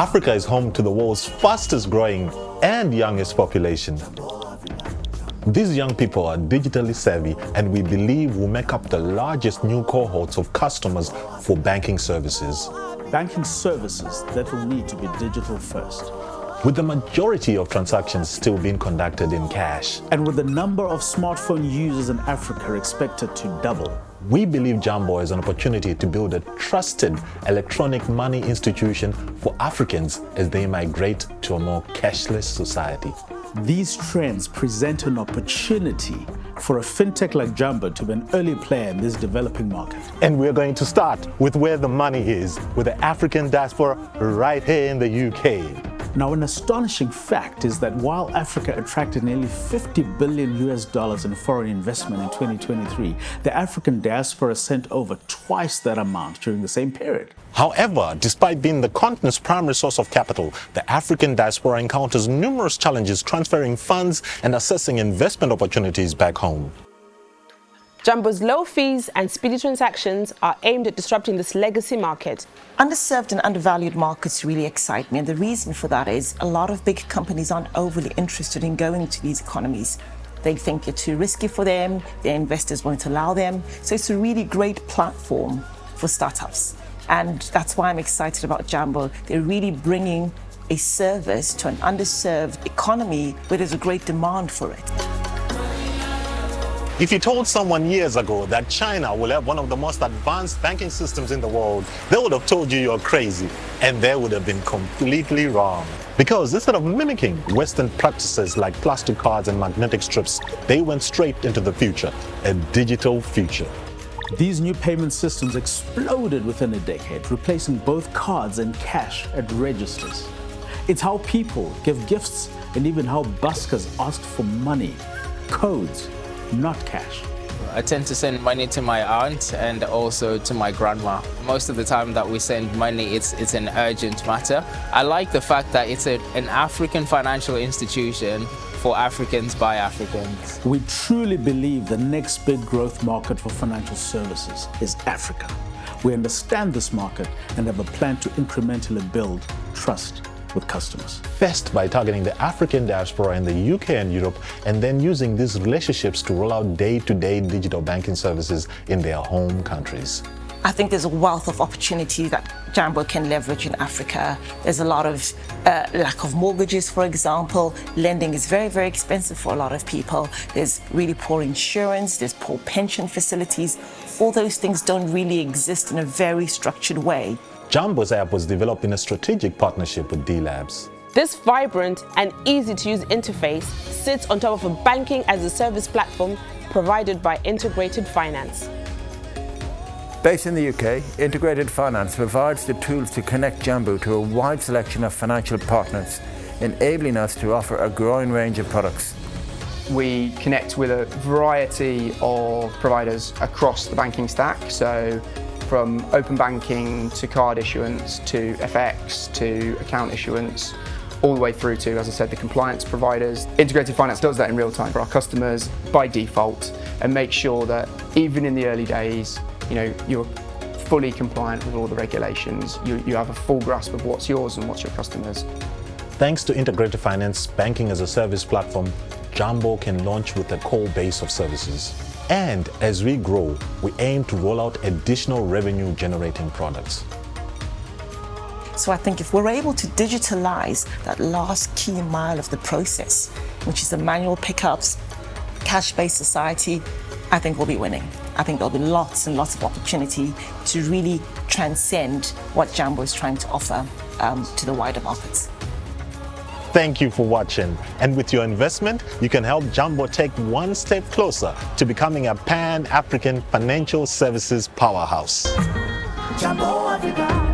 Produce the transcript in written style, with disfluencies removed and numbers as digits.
Africa is home to the world's fastest growing and youngest population. These young people are digitally savvy and we believe will make up the largest new cohorts of customers for banking services. Banking services that will need to be digital first. With the majority of transactions still being conducted in cash. And with the number of smartphone users in Africa expected to double. We believe Jamboo is an opportunity to build a trusted electronic money institution for Africans as they migrate to a more cashless society. These trends present an opportunity for a fintech like Jamboo to be an early player in this developing market. And we're going to start with where the money is, with the African diaspora right here in the UK. Now, an astonishing fact is that while Africa attracted nearly $50 billion in foreign investment in 2023, the African diaspora sent over twice that amount during the same period. However, despite being the continent's primary source of capital, the African diaspora encounters numerous challenges transferring funds and assessing investment opportunities back home. Jamboo's low fees and speedy transactions are aimed at disrupting this legacy market. Underserved and undervalued markets really excite me, and the reason for that is a lot of big companies aren't overly interested in going to these economies. They think it's too risky for them, their investors won't allow them, so it's a really great platform for startups. And that's why I'm excited about Jamboo. They're really bringing a service to an underserved economy where there's a great demand for it. If you told someone years ago that China will have one of the most advanced banking systems in the world, they would have told you you're crazy, and they would have been completely wrong. Because instead of mimicking Western practices like plastic cards and magnetic strips, they went straight into the future, a digital future. These new payment systems exploded within a decade, replacing both cards and cash at registers. It's how people give gifts and even how buskers ask for money, codes, not cash. I tend to send money to my aunt and also to my grandma. Most of the time that we send money, it's an urgent matter. I like the fact that it's an African financial institution for Africans by Africans. We truly believe the next big growth market for financial services is Africa. We understand this market and have a plan to incrementally build trust with customers. First, by targeting the African diaspora in the UK and Europe, and then using these relationships to roll out day-to-day digital banking services in their home countries. I think there's a wealth of opportunity that Jamboo can leverage in Africa. There's a lot of lack of mortgages, for example. Lending is very, very expensive for a lot of people. There's really poor insurance, there's poor pension facilities. All those things don't really exist in a very structured way. Jamboo's app was developed in a strategic partnership with D-Labs. This vibrant and easy-to-use interface sits on top of a banking-as-a-service platform provided by Integrated Finance. Based in the UK, Integrated Finance provides the tools to connect Jamboo to a wide selection of financial partners, enabling us to offer a growing range of products. We connect with a variety of providers across the banking stack, so from open banking to card issuance to FX to account issuance, all the way through to, as I said, the compliance providers. Integrated Finance does that in real time for our customers by default and makes sure that even in the early days, you're fully compliant with all the regulations. You have a full grasp of what's yours and what's your customers. Thanks to Integrated Finance banking as a service platform, Jamboo can launch with a core base of services. And as we grow, we aim to roll out additional revenue-generating products. So I think if we're able to digitalize that last key mile of the process, which is the manual pickups, cash-based society, I think we'll be winning. I think there'll be lots and lots of opportunity to really transcend what Jamboo is trying to offer to the wider markets. Thank you for watching. And with your investment, you can help Jamboo take one step closer to becoming a pan-African financial services powerhouse. Jamboo, everybody.